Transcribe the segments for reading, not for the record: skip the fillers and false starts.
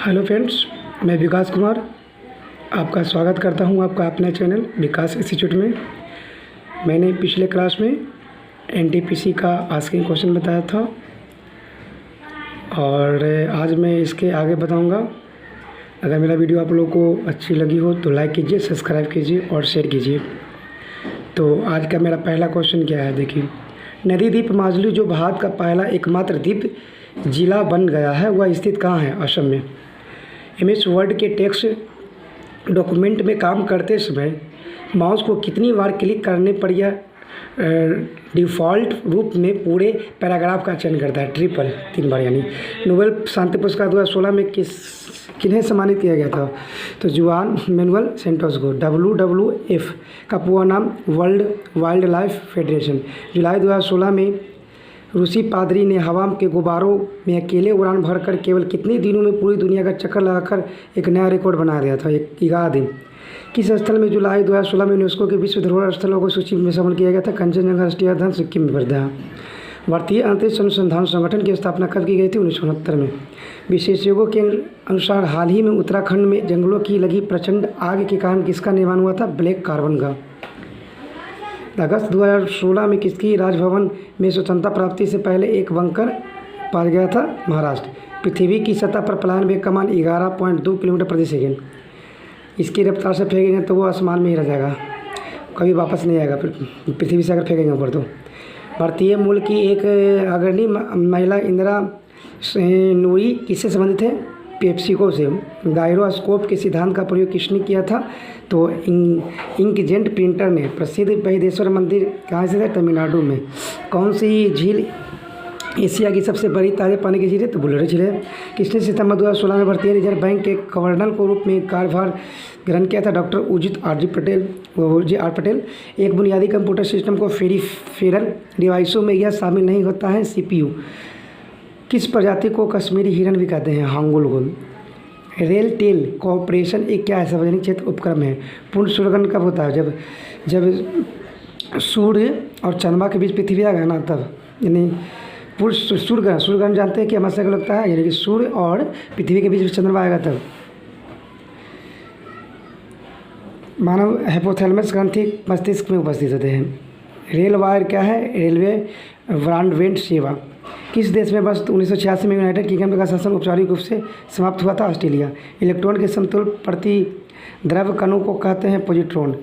Hello friends, मैं विकास कुमार आपका स्वागत करता हूं आपका अपना चैनल विकास इंस्टीट्यूट में। मैंने पिछले क्लास में एनटीपीसी का आस्किंग क्वेश्चन बताया था और आज मैं इसके आगे बताऊंगा। अगर मेरा वीडियो आप लोगों को अच्छी लगी हो तो लाइक कीजिए, सब्सक्राइब कीजिए और शेयर कीजिए। तो आज का मेरा पहला क्वेश्चन क्या है, देखिए। नदी द्वीप माजुली जो भारत का पहला एकमात्र द्वीप जिला बन गया है, वह स्थित कहाँ है? असम में। एमएस वर्ड के टेक्स्ट डॉक्यूमेंट में काम करते समय माउस को कितनी बार क्लिक करने पर यह डिफ़ॉल्ट रूप में पूरे पैराग्राफ का चयन करता है? ट्रिपल, 3 बार। यानी नोबेल शांति पुरस्कार 2016 में किन्हें सम्मानित किया गया था? तो जुआन मैनुअल सेंटोस को। WWF का पूरा नाम वर्ल्ड वाइल्ड लाइफ फेडरेशन। जुलाई 2016 में रूसी पादरी ने हवा के गुब्बारों में अकेले उड़ान भरकर केवल कितने दिनों में पूरी दुनिया का चक्कर लगाकर एक नया रिकॉर्ड बना दिया था? 11 दिन। किस स्थल में जुलाई 2016 में यूनेस्को के विश्व धरोहर स्थलों को सूची में शामिल किया गया था? कंचनजंगा राष्ट्रीय उद्यान, सिक्किम में वर्धा। भारतीय अंतरिक्ष अनुसंधान संगठन की स्थापना कब की गई थी? 1969 में। विशेषज्ञों के अनुसार हाल ही में उत्तराखंड में जंगलों की लगी प्रचंड आग के कारण किसका निर्माण हुआ था? ब्लैक कार्बन का। अगस्त 2016 में किसकी राजभवन में स्वतंत्रता प्राप्ति से पहले एक बंकर पाया गया था? महाराष्ट्र। पृथ्वी की सतह पर पलायन वेग का मान 11.2 किलोमीटर प्रति सेकेंड। इसकी रफ्तार से फेंकेंगे तो वो आसमान में ही रह जाएगा, कभी वापस नहीं आएगा पृथ्वी से अगर फेंकेंगे ऊपर तो। भारतीय मूल की एक अग्रणी महिला इंदिरा नूरी किससे संबंधित है? पेप्सिको से। गायरोस्कोप के सिद्धांत का प्रयोग किसने किया था? तो इंकजेट प्रिंटर ने। प्रसिद्ध बृहदेश्वर मंदिर कहाँ से है? तमिलनाडु में। कौन सी झील एशिया की सबसे बड़ी ताज़े पानी की झील है? तो बुलर झील है। किसने सितंबर 2016 में भारतीय रिजर्व बैंक के गवर्नर के रूप में कार्यभार ग्रहण किया था? Doctor Ujit R Patel. एक बुनियादी कंप्यूटर सिस्टम को पेरिफेरल डिवाइसों में यह शामिल नहीं होता है, CPU। किस प्रजाति को कश्मीरी हिरन भी कहते हैं? हांगुल। रेल टेल कॉर्पोरेशन एक क्या है? सार्वजनिक क्षेत्र उपक्रम है। पूर्ण सूर्यग्रहण कब होता है? जब सूर्य और चंद्रमा के बीच पृथ्वी आ गया ना, तब। यानी पूर्ण सूर्यग्रहण जानते हैं कि अमावस्या को लगता है, यानी कि सूर्य और पृथ्वी के बीच चंद्रमा आएगा तब। मानव हाइपोथैलेमस ग्रंथि मस्तिष्क में उपस्थित होते हैं। रेल वायर क्या है? रेलवे ब्रॉडबैंड सेवा। किस देश में वर्ष 1986 में यूनाइटेड किंगडम का शासन औपचारिक रूप से समाप्त हुआ था? ऑस्ट्रेलिया। इलेक्ट्रॉन के समतुल्य प्रति द्रव्य कणों को कहते हैं पॉजिट्रॉन।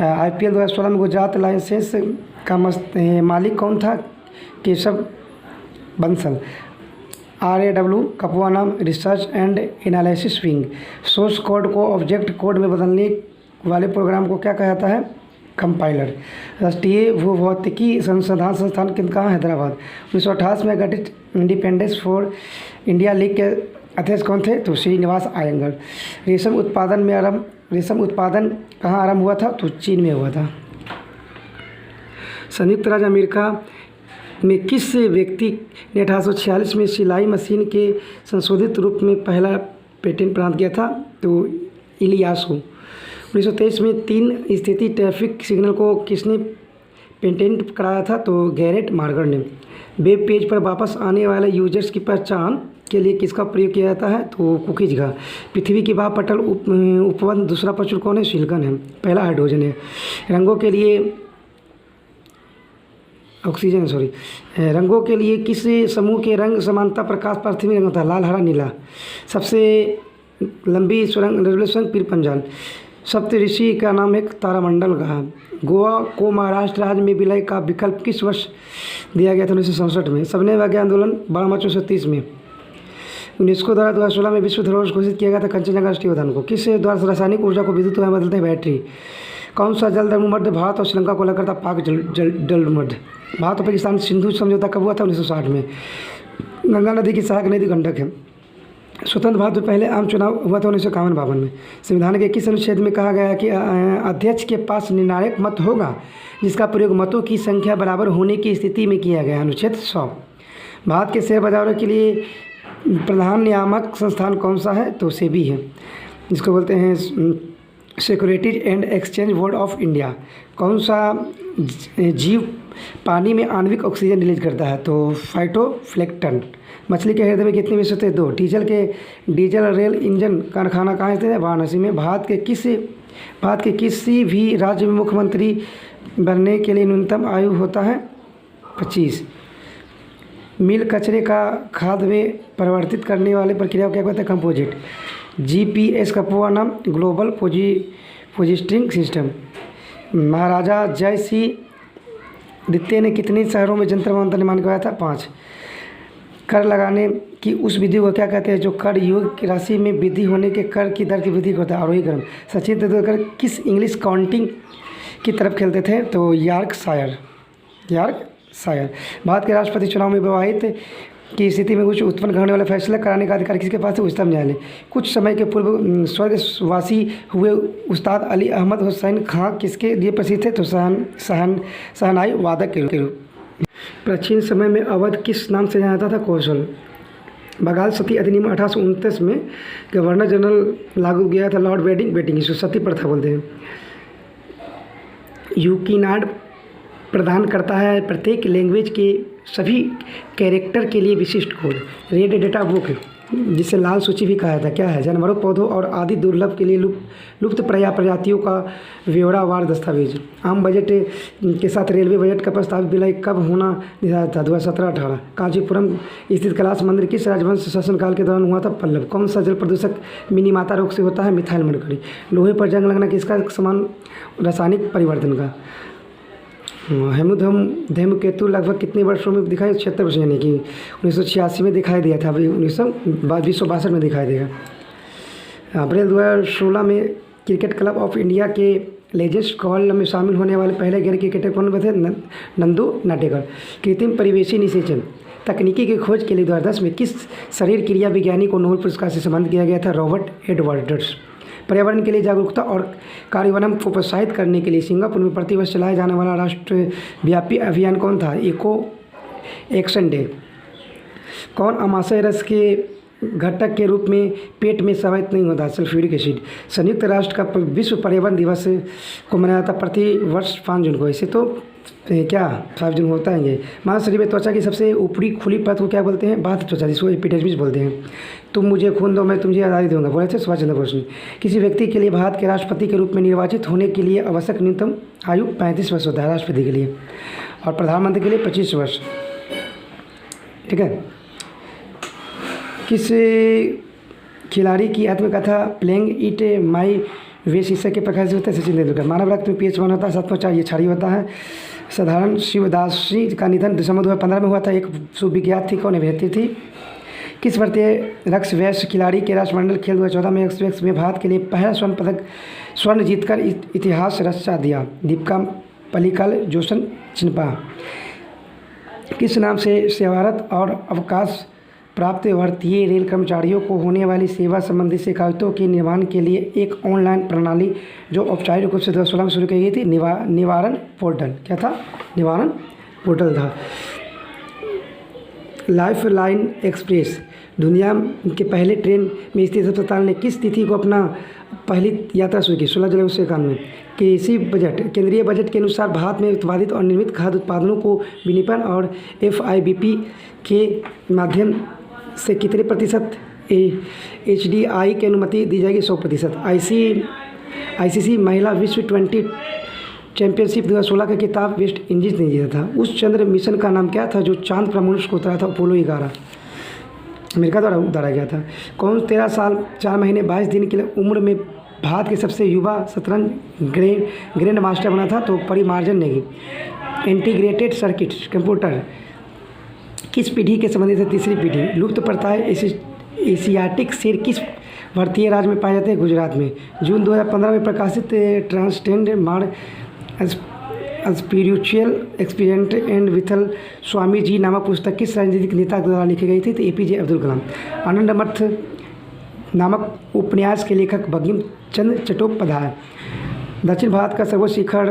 IPL 2016 में गुजरात लाइसेंस का मालिक कौन था? केशव बंसल। RAW का पूरा नाम research and analysis wing. Source code को ऑब्जेक्ट कोड में बदलने वाले प्रोग्राम को क्या कहता है? कंपाइलर। राष्ट्रीय भूभौतिकी संशोधन संस्थान कहाँ? हैदराबाद। 1928 में गठित इंडिपेंडेंस फॉर इंडिया लीग के अध्यक्ष कौन थे? तो श्रीनिवास अयंगर। रेशम उत्पादन कहाँ आरंभ हुआ था? तो चीन में हुआ था। संयुक्त राज्य अमेरिका में किस व्यक्ति ने 1846 में सिलाई मशीन के संशोधित रूप में पहला पेटेंट प्राप्त किया था? तो इलियासो। 1923 में 3 स्थिति ट्रैफिक सिग्नल को किसने पेटेंट कराया था? तो गैरेट मार्गर ने। वेब पेज पर वापस आने वाले यूजर्स की पहचान के लिए किसका प्रयोग किया जाता है? तो कुकीज का। पृथ्वी की पटल उपवन दूसरा प्रचुर कौन है? सिलिकॉन है, पहला हाइड्रोजन है। रंगों के लिए किस समूह के रंग समानता प्रकाश पृथ्वी रंग होता है? लाल, हरा, नीला। सबसे लंबी सुरंग पीर पंजाल। सप्तऋषि का नाम एक तारामंडल का है। गोवा को महाराष्ट्र राज्य में विलय का विकल्प किस वर्ष दिया गया था? 1967 में। सबने वैज्ञानिक आंदोलन 12 मार्च 1930 में। यूनेस्को द्वारा 2016 में विश्व धरोहर घोषित किया गया था कंचनजंगा राष्ट्रीय उद्यान को। किस द्वारा रासायनिक ऊर्जा को विद्युत में बदलते हैं? बैटरी। कौन सा जल धर्ममध्य भारत और श्रीलंका को अलग करता? पाक जलमध्य। भारत और पाकिस्तान सिंधु समझौता कब हुआ था? 1960 में। गंगा नदी की सहायक नदी गंडक है। स्वतंत्र भारत में पहले आम चुनाव हुआ था 1951 में। संविधान के किस अनुच्छेद में कहा गया है कि अध्यक्ष के पास निर्णायक मत होगा जिसका प्रयोग मतों की संख्या बराबर होने की स्थिति में किया गया? अनुच्छेद 100। भारत के शेयर बाजारों के लिए प्रधान नियामक संस्थान कौन सा है? तो सेबी है, जिसको बोलते हैं securities and exchange board of India. कौन सा जीव पानी में आणविक ऑक्सीजन रिलीज करता है? तो फाइटोप्लैंक्टन। मछली के हृदय में कितने विशेषता है? 2। डीजल रेल इंजन कारखाना कहाँ स्थित है? वाराणसी में। भारत के किसी भी राज्य में मुख्यमंत्री बनने के लिए न्यूनतम आयु होता है 25। मिल कचरे का खाद में परिवर्तित करने वाले प्रक्रिया को क्या कहते हैं? कंपोजिट। GPS का पूरा नाम ग्लोबल पोजिशनिंग सिस्टम। महाराजा जय सिंह द्वितीय ने कितने शहरों में जंतर मंतर निर्माण करवाया था? 5। कर लगाने की उस विधि को क्या कहते हैं जो कर योग की राशि में वृद्धि होने के कर की दर की वृद्धि होता है? आरोही क्रम। सचिन तेंदुलकर किस इंग्लिश काउंटिंग की तरफ खेलते थे? तो यॉर्कशायर। भारत के राष्ट्रपति चुनाव में विवाहित की स्थिति में कुछ उत्पन्न करने वाला फैसला कराने का अधिकार किसके पास है? उच्चतम न्यायालय। कुछ समय के पूर्व स्वर्गवासी हुए उस्ताद अली अहमद हुसैन खां किसके लिए प्रसिद्ध थे? तो शहनाई वादक के रूप। प्राचीन समय में अवध किस नाम से जाना जाता था? कौशल। बंगाल सती अधिनियम 1829 में गवर्नर जनरल लागू किया था लॉर्ड बेटिंग इसको सती प्रथा बोलते हैं। यूकीनाड प्रदान करता है प्रत्येक लैंग्वेज के सभी कैरेक्टर के लिए विशिष्ट कोड। रेड डेटा बुक जिसे लाल सूची भी कहा जाता है क्या है? जानवरों, पौधों और आदि दुर्लभ के लिए लुप्त प्रजातियों का ब्यौरावार दस्तावेज। आम बजट के साथ रेलवे बजट का प्रस्तावित विलय कब होना निर्धारित था? 2017-18। कांचीपुरम स्थित कैलाश मंदिर किस राजवंश शासनकाल के दौरान हुआ था? पल्लव। कौन सा जल प्रदूषक मिनीमाता रोग से होता है? Methyl mercury. लोहे पर जंग लगना किसका समान रासायनिक परिवर्तन का? धूमकेतु लगभग कितने वर्षों में दिखाई? 76 वर्ष, यानी कि 1986 में दिखाई दिया था, अभी 1962 में दिखाई देगा। अप्रैल 2016 में क्रिकेट क्लब ऑफ इंडिया के लेजेंड्स कॉल में शामिल होने वाले पहले गैर क्रिकेटर कौन थे? नंदू नाटेकर। कृत्रिम परिवेशी निषेचन तकनीकी की खोज के लिए 2010 में किस शरीर क्रिया विज्ञानी को नोबेल पुरस्कार से सम्मानित किया गया था? Robert Edwards. पर्यावरण के लिए जागरूकता और कार्यान्वयन को प्रोत्साहित करने के लिए सिंगापुर में प्रतिवर्ष चलाया जाने वाला राष्ट्रव्यापी अभियान कौन था? Eco action day. कौन अमाशय रस के घटक के रूप में पेट में समाहित नहीं होता? Sulphuric acid. संयुक्त राष्ट्र का विश्व पर्यावरण दिवस को मनाया जाता प्रति वर्ष 5 जून को। इसे तो क्या 5 जून होता है ये। मानव शरीर में त्वचा की सबसे ऊपरी खुली परत को क्या बोलते हैं? बाह्य त्वचा, जिसको एपिडर्मिस बोलते हैं। तुम मुझे खून दो मैं तुझे आज़ादी दूंगा बोले थे सुभाष चंद्र बोस ने। किसी व्यक्ति के लिए भारत के राष्ट्रपति के रूप में निर्वाचित होने के लिए आवश्यक न्यूनतम आयु 35 वर्ष होता है राष्ट्रपति के लिए, और प्रधानमंत्री के लिए 25 वर्ष। ठीक है। किस खिलाड़ी की आत्मकथा प्लेइंग इट माई वे शीर्षक के प्रकार से होता है? सचिन तेंदुलकर। मानव रक्त में pH 1 होता है, 7.4 ये क्षारीय होता है। साधारण शिवदासी का निधन दिसंबर 2015 में हुआ था। एक सुविख्यात थी, कौन अभिनेत्री थी? किस भारतीय रक्स वैश्य खिलाड़ी के राष्ट्रमंडल खेल 2014 में एक्स में भारत के लिए पहला स्वर्ण जीतकर इतिहास रचा दिया? दीपिका पल्लिकल, जोसन चिन्पा। किस नाम से सेवारत और अवकाश प्राप्त भारतीय रेल कर्मचारियों को होने वाली सेवा संबंधी शिकायतों के निर्माण के लिए एक ऑनलाइन प्रणाली जो औपचारिक रूप से 2016 में शुरू की गई थी? निवारण पोर्टल। क्या था? निवारण पोर्टल था। लाइफ लाइन एक्सप्रेस दुनिया के पहले ट्रेन में स्थित अस्पताल ने किस तिथि को अपना पहली यात्रा शुरू की? 16 जुलाई 1991 में। केंद्रीय बजट के अनुसार भारत में उत्पादित और निर्मित खाद्य उत्पादनों को विनिपण और FIBP के माध्यम से कितने प्रतिशत HDI की अनुमति दी जाएगी? 100%। ICC महिला विश्व 20 चैंपियनशिप 2016 का खिताब वेस्ट इंडीज ने जीता था। उस चंद्र मिशन का नाम क्या था जो चांद पर मनुष्य को उतारा था? अपोलो 11 अमेरिका द्वारा उतारा गया था। कौन 13 साल 4 महीने 22 दिन की उम्र में भारत के सबसे युवा शतरंज ग्रैंड मास्टर बना था? तो परिमार्जन नेगी। इंटीग्रेटेड सर्किट कंप्यूटर किस पीढ़ी के संबंधित है? तीसरी पीढ़ी। लुप्त प्रथाएं एशियाटिक शेर किस भारतीय राज्य में पाए जाते हैं? गुजरात में। जून 2015 में प्रकाशित ट्रांसटेंड मार्ड spiritual experience and Vithal Swami ji नामक पुस्तक किस राजनीतिक नेता द्वारा लिखी गई थी? तो APJ अब्दुल कलाम। आनंदमठ नामक उपन्यास के लेखक बंकिम चंद्र चट्टोपाध्याय। दक्षिण भारत का सर्वोच्च शिखर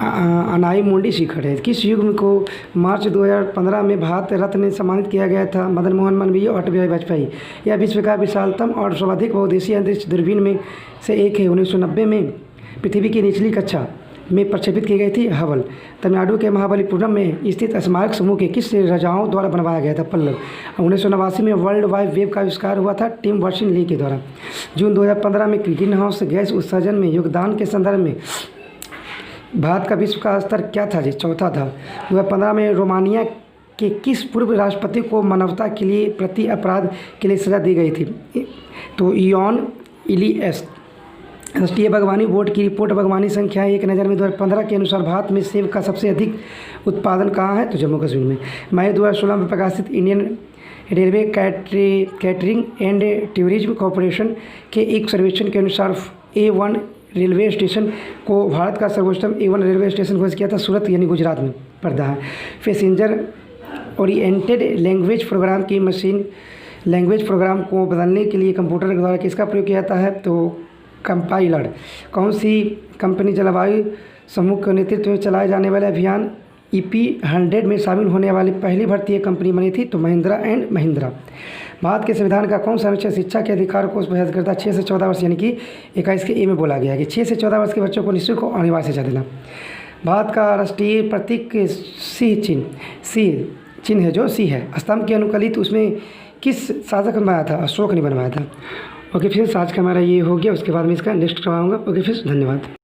अनाई शिखर है। किस युग को मार्च 2015 में भारत रत्न ने सम्मानित किया गया था? मदन मोहन मालवीय और अटल बिहारी वाजपेयी। यह विश्व का विशालतम और सर्वाधिक बहुउद्देशीय अंतरिक्ष दूरबीन में से एक है। 1990 में पृथ्वी की निचली कक्षा में प्रक्षेपित की गई थी? हबल। तमिलनाडु के महाबलीपुरम में स्थित स्मारक समूह के किस राजाओं द्वारा बनवाया गया था? पल्लव। 1989 में वर्ल्ड वाइड वेब का आविष्कार हुआ था? टिम बर्नर्स-ली के द्वारा। जून 2015 में ग्रीन हाउस गैस उत्सर्जन में योगदान के संदर्भ में भारत का विश्व का स्तर क्या था जी? चौथा था। 2015 में रोमानिया के किस पूर्व राष्ट्रपति को मानवता के लिए प्रति अपराध के लिए सजा दी गई थी? तो इयोन इलियस। राष्ट्रीय बागवानी बोर्ड की रिपोर्ट बागवानी संख्या एक नज़र में 2015 के अनुसार भारत में सेब का सबसे अधिक उत्पादन कहाँ है? तो जम्मू कश्मीर में। मई 2016 में प्रकाशित Indian railway catering and tourism corporation के एक सर्वेक्षण के अनुसार A1 रेलवे स्टेशन को भारत का सर्वोत्तम A1 रेलवे स्टेशन घोषित किया था? सूरत यानी गुजरात में पड़ता है। पैसेंजर ओरिएंटेड लैंग्वेज प्रोग्राम की मशीन लैंग्वेज प्रोग्राम को बदलने के लिए कंप्यूटर के द्वारा किसका प्रयोग किया जाता है? तो कंपाइलर। कौन सी कंपनी जलवायु समूह के नेतृत्व में चलाए जाने वाले अभियान EP100 में शामिल होने वाली पहली भारतीय कंपनी बनी थी? तो महिंद्रा एंड महिंद्रा। भारत के संविधान का कौन सा अनुच्छेद शिक्षा के अधिकार को स्पष्ट करता है? 6 से 14 वर्ष यानी कि 21 के A में बोला गया है कि 6 से 14 वर्ष के बच्चों को निःशुल्क को अनिवार्य शिक्षा देना। भारत का राष्ट्रीय प्रतीक सिंह चिन्ह है जो सी है। स्तंभ के अनुकलित उसमें किस शासक ने बनाया था? अशोक ने बनवाया था। ओके फ्रेंड्स, आज का हमारा ये हो गया। उसके बाद मैं इसका नेक्स्ट करवाऊँगा। ओके फ्रेंड्स, धन्यवाद।